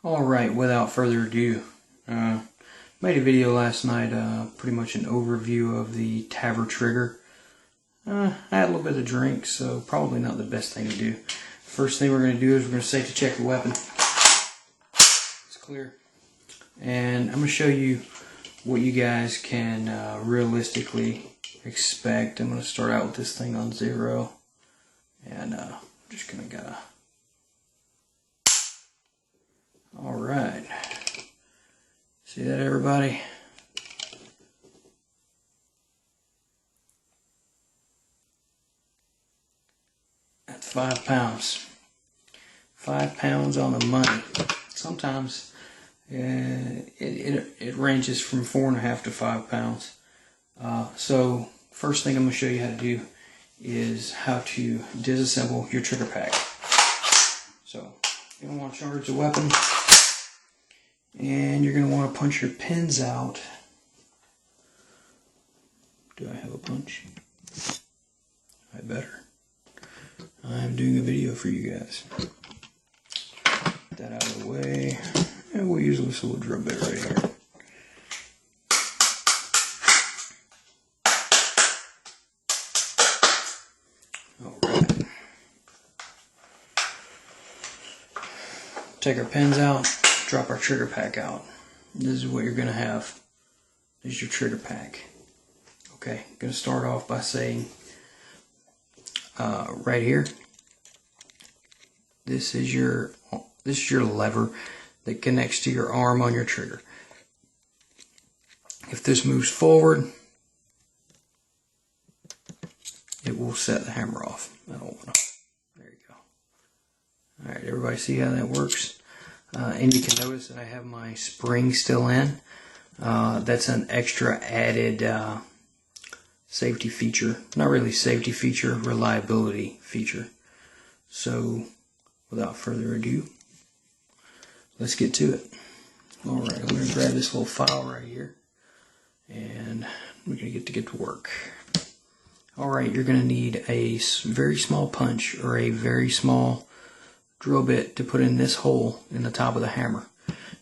Alright, without further ado, made a video last night, pretty much an overview of the Tavor trigger. I had a little bit of drink, so probably not the best thing to do. First thing we're going to do is we're going to safety check the weapon. It's clear. And I'm going to show you what you guys can realistically expect. I'm going to start out with this thing on 0. And just going to go. Alright. See that, everybody? That's 5 pounds. 5 pounds on the money. Sometimes it ranges from 4.5 to 5 pounds. So first thing I'm going to show you how to do is how to disassemble your trigger pack. So you're going to want to charge the weapon, and you're going to want to punch your pins out. Do I have a punch? I better. I'm doing a video for you guys. Get that out of the way. And we'll use this little drill bit right here. Alright. Take our pins out, drop our trigger pack out. This is what you're going to have. This is your trigger pack. Okay, I'm going to start off by saying right here, this is your lever that connects to your arm on your trigger. If this moves forward, it will set the hammer off. I don't want to. There you go. All right, everybody see how that works? And you can notice that I have my spring still in. That's an extra added safety feature. Not really safety feature, reliability feature. So, without further ado, let's get to it. Alright, I'm going to grab this little file right here, and we're going to get to work. Alright, you're going to need a very small punch or a very small drill bit to put in this hole in the top of the hammer.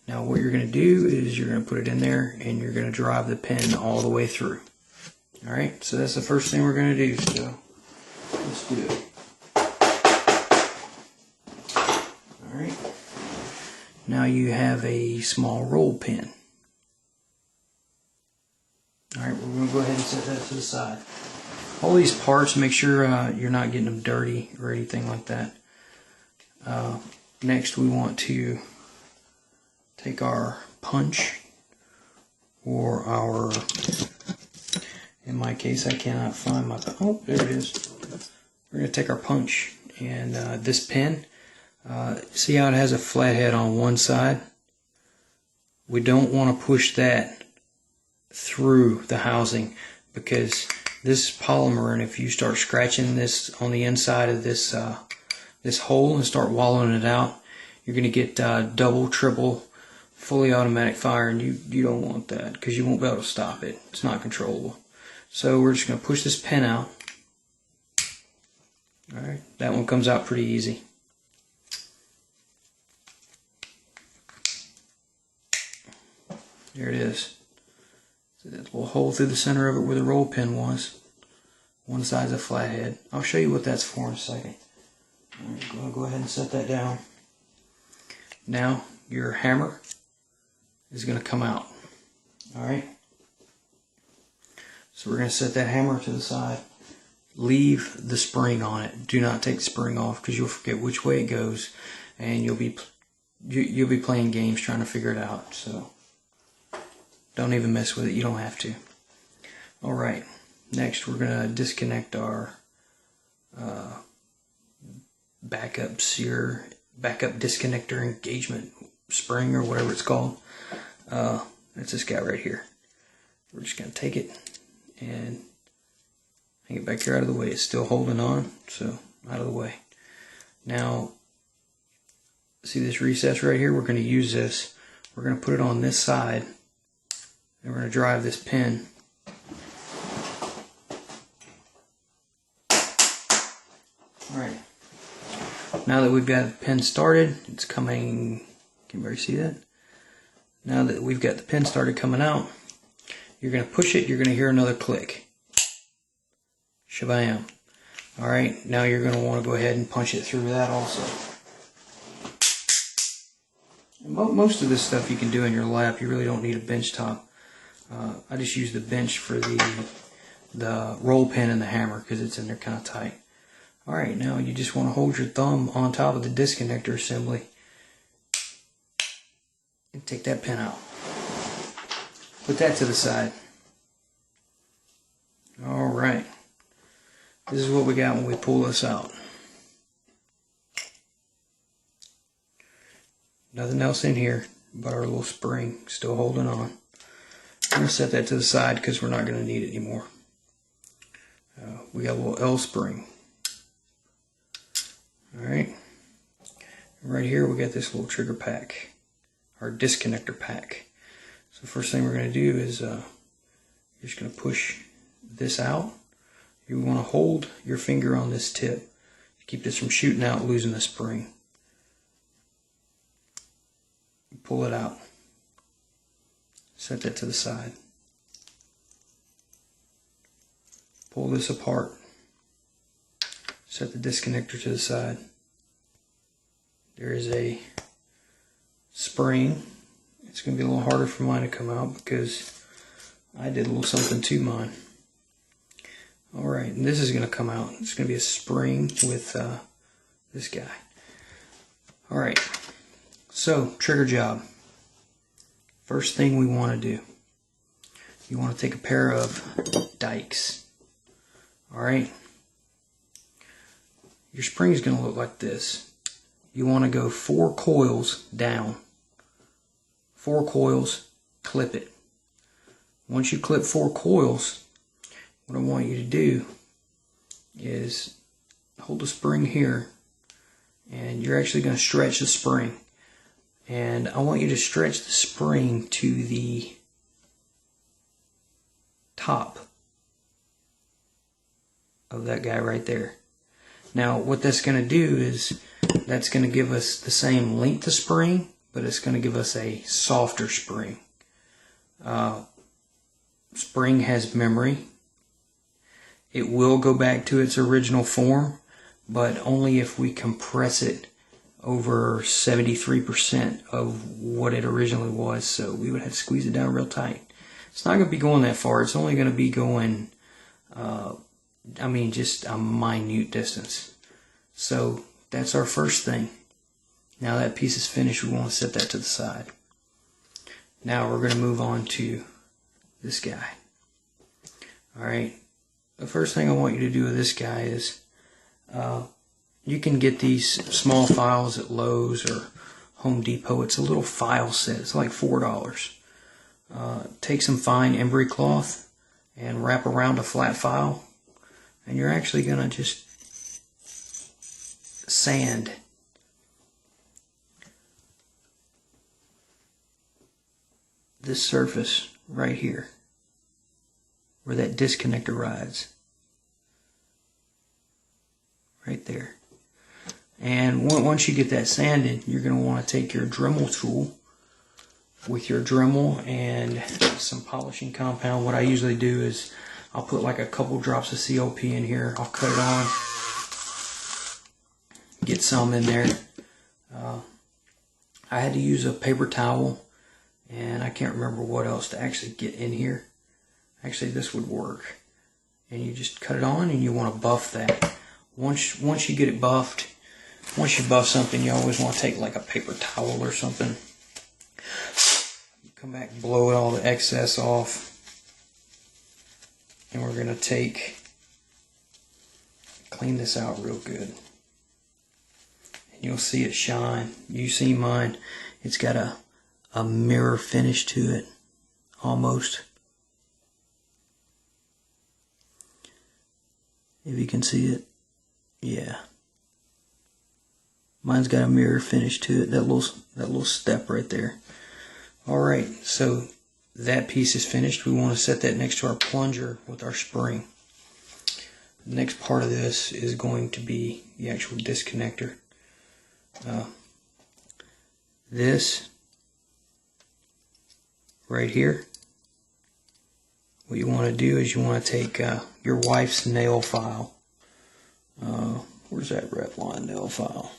Now what you're going to do is you're going to put it in there, and you're going to drive the pin all the way through. Alright, so that's the first thing we're going to do, so let's do it. Alright, now you have a small roll pin. Alright, we're going to go ahead and set that to the side. All these parts, make sure you're not getting them dirty or anything like that. Next we want to take our punch, or our, in my case I cannot find my, oh there it is. We're going to take our punch and this pin, see how it has a flathead on one side? We don't want to push that through the housing, because this is polymer, and if you start scratching this on the inside of this this hole and start wallowing it out, you're going to get double, triple, fully automatic fire, and you don't want that, because you won't be able to stop it. It's not controllable. So we're just going to push this pin out. Alright, that one comes out pretty easy. There it is. So that little hole through the center of it where the roll pin was. One side's a flathead. I'll show you what that's for in a second. Alright, I'm going to go ahead and set that down. Now your hammer is going to come out. Alright. So we're going to set that hammer to the side. Leave the spring on it. Do not take the spring off, because you'll forget which way it goes, and you'll be playing games trying to figure it out. So don't even mess with it. You don't have to. Alright. Next we're going to disconnect our backup disconnector engagement spring, or whatever it's called. That's this guy right here. We're just going to take it and hang it back here out of the way. It's still holding on, so out of the way. Now, see this recess right here? We're going to use this. We're going to put it on this side, and we're going to drive this pin. Alright. Now that we've got the pin started, it's coming Can everybody see that? Now that we've got the pin started coming out, you're going to push it, you're going to hear another click. Shabam. Alright, now you're going to want to go ahead and punch it through that also. And most of this stuff you can do in your lap. You really don't need a bench top. I just use the bench for the roll pin and the hammer because it's in there kind of tight. Alright, now you just want to hold your thumb on top of the disconnector assembly and take that pin out. Put that to the side. Alright. This is what we got when we pull this out. Nothing else in here but our little spring still holding on. I'm going to set that to the side because we're not going to need it anymore. We got a little L spring. Alright. Right here we got this little trigger pack. Our disconnector pack. So first thing we're going to do is you're just going to push this out. You want to hold your finger on this tip to keep this from shooting out and losing the spring. Pull it out. Set that to the side. Pull this apart. Set the disconnector to the side. There is a spring. It's going to be a little harder for mine to come out because I did a little something to mine. Alright, and this is going to come out. It's going to be a spring with this guy. Alright, so trigger job. First thing we want to do, you want to take a pair of dikes. Alright, your spring is going to look like this. You want to go 4 coils down. 4 coils, clip it. Once you clip 4 coils, what I want you to do is hold the spring here, and you're actually going to stretch the spring. And I want you to stretch the spring to the top of that guy right there. Now what that's going to do is that's going to give us the same length of spring, but it's going to give us a softer spring. Spring has memory. It will go back to its original form, but only if we compress it over 73% of what it originally was. So we would have to squeeze it down real tight. It's not going to be going that far. It's only going to be going, just a minute distance. So that's our first thing. Now that piece is finished, we want to set that to the side. Now we're going to move on to this guy. Alright, the first thing I want you to do with this guy is you can get these small files at Lowe's or Home Depot. It's a little file set. It's like $4. Take some fine embry cloth and wrap around a flat file, and you're actually going to just sand this surface right here where that disconnector rides. Right there. And once you get that sanded, you're going to want to take your Dremel tool with your Dremel and some polishing compound. What I usually do is I'll put like a couple drops of COP in here. I'll cut it on, get some in there. I had to use a paper towel, and I can't remember what else to actually get in here. Actually, this would work. And you just cut it on, and you want to buff that. Once you get it buffed, once you buff something, you always want to take like a paper towel or something. Come back and blow all the excess off. And we're going to clean this out real good. And you'll see it shine. You see mine. It's got a mirror finish to it, almost. If you can see it. Yeah. Mine's got a mirror finish to it, that little step right there. Alright, so that piece is finished. We want to set that next to our plunger with our spring. The next part of this is going to be the actual disconnector. this right here, what you want to do is you want to take your wife's nail file. Where's that Revlon nail file?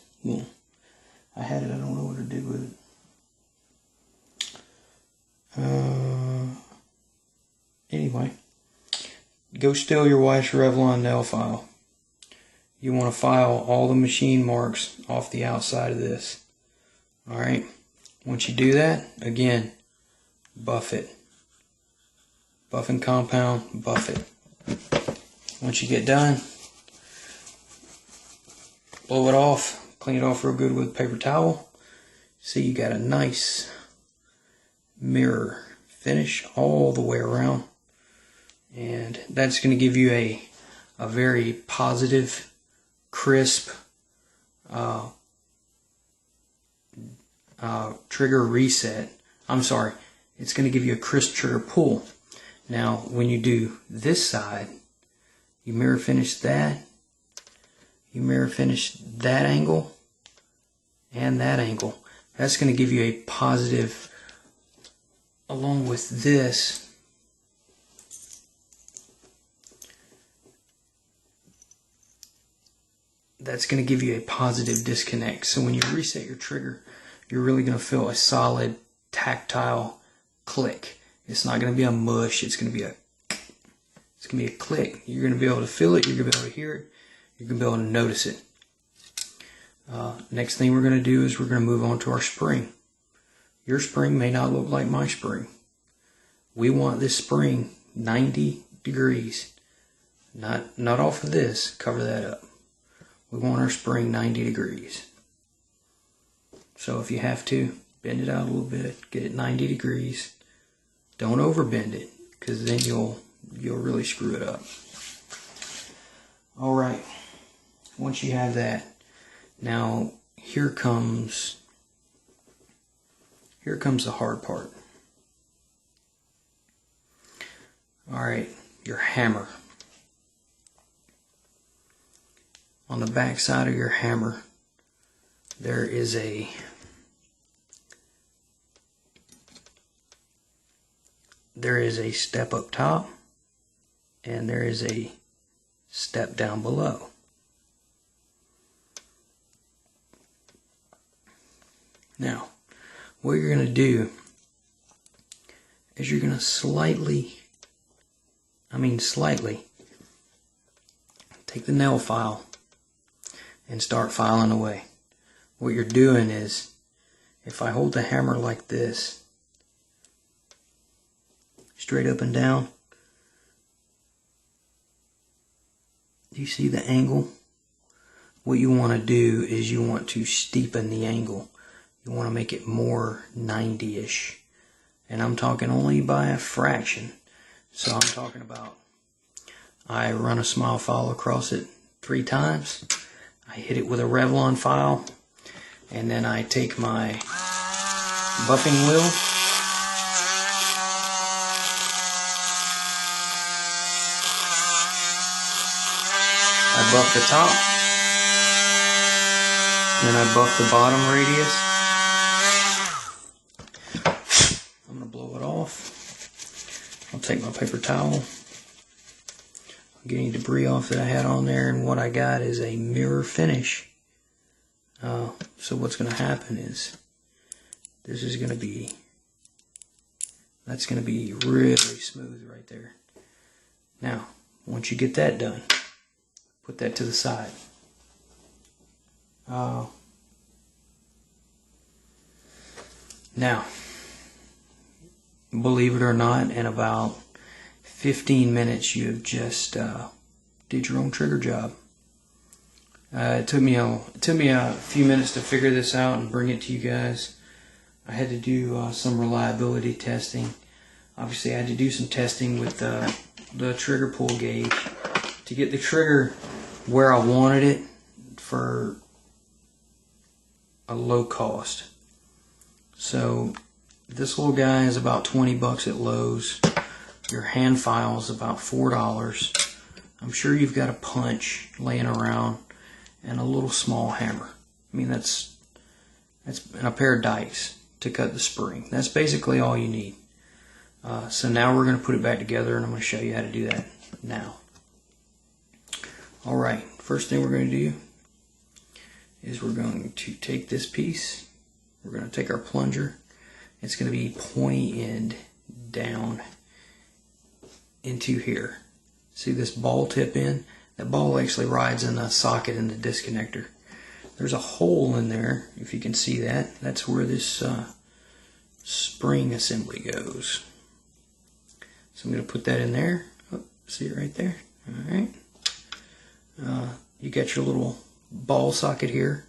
I had it, I don't know what to do with it. Anyway, go steal your wife's Revlon nail file. You want to file all the machine marks off the outside of this. Alright, once you do that, again, buff it. Buffing compound, buff it. Once you get done, blow it off, clean it off real good with a paper towel. See, you got a nice mirror finish all the way around. And that's going to give you a very positive, crisp trigger reset. I'm sorry, it's going to give you a crisp trigger pull. Now, when you do this side, you mirror finish that, you mirror finish that angle, and that angle. That's going to give you a positive, along with this. That's going to give you a positive disconnect. So when you reset your trigger, you're really going to feel a solid tactile click. It's not going to be a mush. It's going to be a click. You're going to be able to feel it. You're going to be able to hear it. You're going to be able to notice it. Next thing we're going to do is we're going to move on to our spring. Your spring may not look like my spring. We want this spring 90 degrees. Not off of this. Cover that up. We want our spring 90 degrees. So if you have to, bend it out a little bit, get it 90 degrees. Don't overbend it, because then you'll really screw it up. Alright, once you have that, now here comes the hard part. Alright, your hammer. On the back side of your hammer, there is a step up top, and there is a step down below. Now, what you're going to do is you're going to slightly, take the nail file and start filing away. What you're doing is, if I hold the hammer like this, straight up and down, do you see the angle? What you want to do is you want to steepen the angle. You want to make it more 90-ish. And I'm talking only by a fraction. So I'm talking about, I run a smile file across it 3 times. I hit it with a Revlon file. And then I take my buffing wheel. I buff the top. Then I buff the bottom radius. I'm going to blow it off. I'll take my paper towel. I'm getting debris off that I had on there, and what I got is a mirror finish. So what's going to happen is, this is going to be, that's going to be really smooth right there. Now, once you get that done, put that to the side. Now, believe it or not, in about 15 minutes you have just did your own trigger job. It took me a few minutes to figure this out and bring it to you guys. I had to do some reliability testing. Obviously I had to do some testing with the trigger pull gauge to get the trigger where I wanted it for a low cost. So this little guy is about 20 bucks at Lowe's. Your hand file is about $4. I'm sure you've got a punch laying around and a little small hammer. I mean, that's and a pair of dice to cut the spring. That's basically all you need. So now we're going to put it back together, and I'm going to show you how to do that now. Alright, first thing we're going to do is we're going to take this piece, we're going to take our plunger, it's going to be pointy end down into here. See this ball tip in? That ball actually rides in the socket in the disconnector. There's a hole in there, if you can see that. That's where this spring assembly goes. So I'm going to put that in there. Oh, see it right there? Alright. You got your little ball socket here.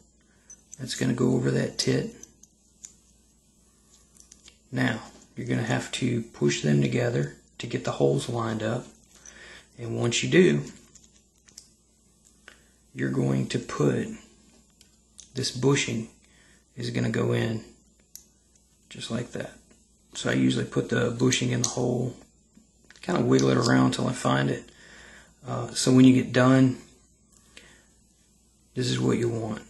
That's going to go over that tit. Now, you're going to have to push them together to get the holes lined up. And once you do, you're going to put this bushing is going to go in just like that. So I usually put the bushing in the hole, kind of wiggle it around until I find it. So when you get done, this is what you want.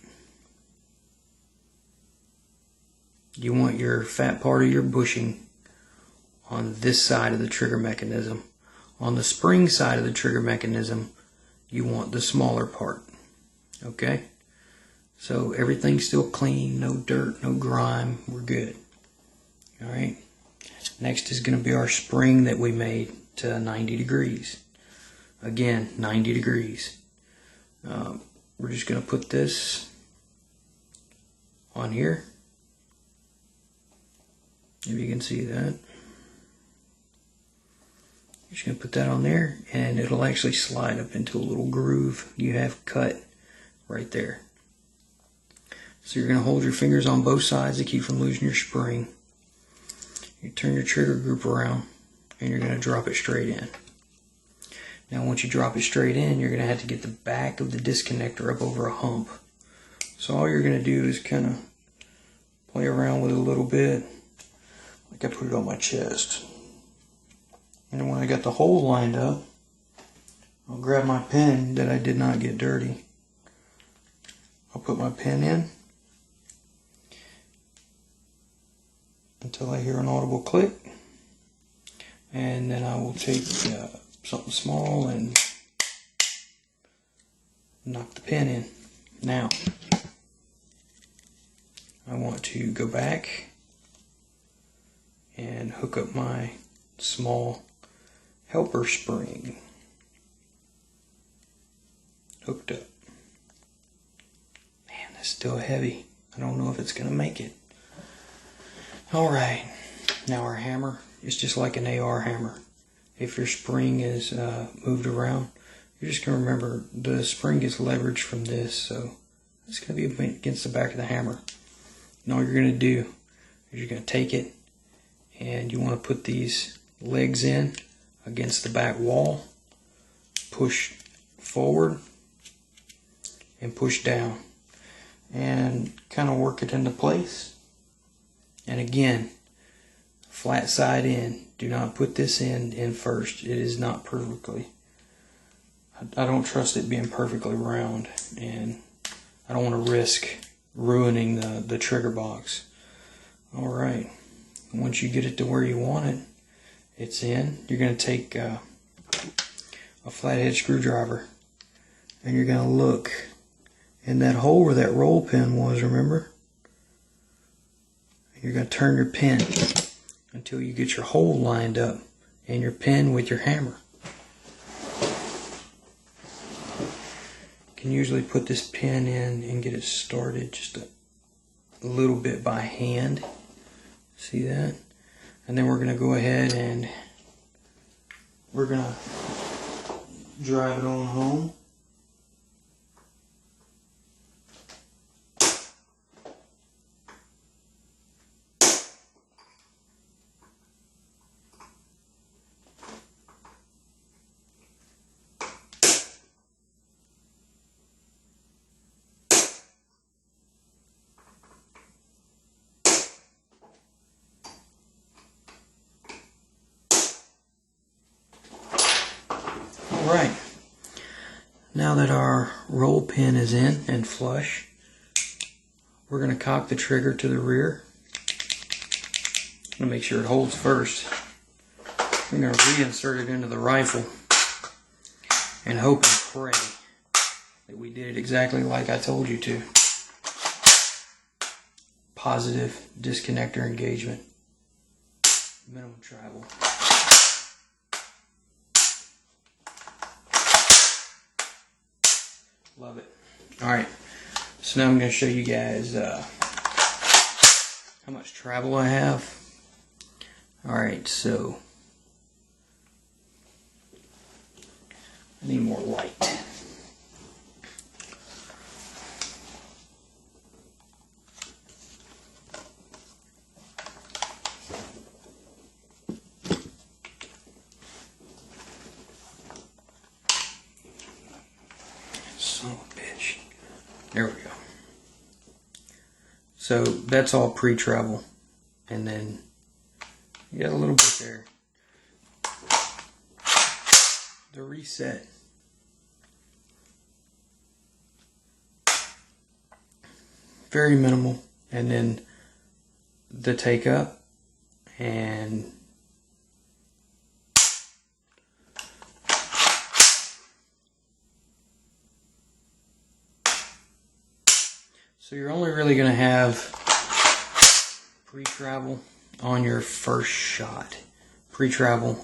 You want your fat part of your bushing on this side of the trigger mechanism. On the spring side of the trigger mechanism, you want the smaller part. Okay? So everything's still clean, no dirt, no grime, we're good. Alright? Next is going to be our spring that we made to 90 degrees. Again, 90 degrees. We're just going to put this on here. If you can see that. You're just going to put that on there, and it'll actually slide up into a little groove you have cut right there. So you're going to hold your fingers on both sides to keep from losing your spring. You turn your trigger group around, and you're going to drop it straight in. Now once you drop it straight in, you're going to have to get the back of the disconnector up over a hump. So all you're going to do is kind of play around with it a little bit, like I put it on my chest. And when I got the hole lined up, I'll grab my pen that I did not get dirty. I'll put my pen in until I hear an audible click, and then I will take something small and knock the pin in. Now, I want to go back and hook up my small helper spring. Hooked up. Man, that's still heavy. I don't know if it's going to make it. Alright, now our hammer is just like an AR hammer. If your spring is moved around, you're just going to remember the spring gets leverage from this, so it's going to be against the back of the hammer. And all you're going to do is you're going to take it, and you want to put these legs in against the back wall, push forward, and push down, and kind of work it into place. And again, flat side in. Do not put this end in first. It is not perfectly. I don't trust it being perfectly round, and I don't want to risk ruining the trigger box. Alright, once you get it to where you want it, it's in. You're going to take a flathead screwdriver, and you're going to look in that hole where that roll pin was, remember? You're going to turn your pin until you get your hole lined up and your pin with your hammer. You can usually put this pin in and get it started just a little bit by hand. See that? And then we're going to go ahead and we're going to drive it on home. Alright, now that our roll pin is in and flush, we're going to cock the trigger to the rear. I'm going to make sure it holds first. I'm going to reinsert it into the rifle and hope and pray that we did it exactly like I told you to. Positive disconnector engagement. Minimum travel. Love it. Alright, so now I'm going to show you guys how much travel I have. Alright, so I need more light. Son of a bitch. There we go. So that's all pre-travel. And then you got a little bit there. The reset. Very minimal. And then the take up and so you're only really going to have pre-travel on your first shot. Pre-travel,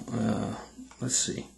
let's see.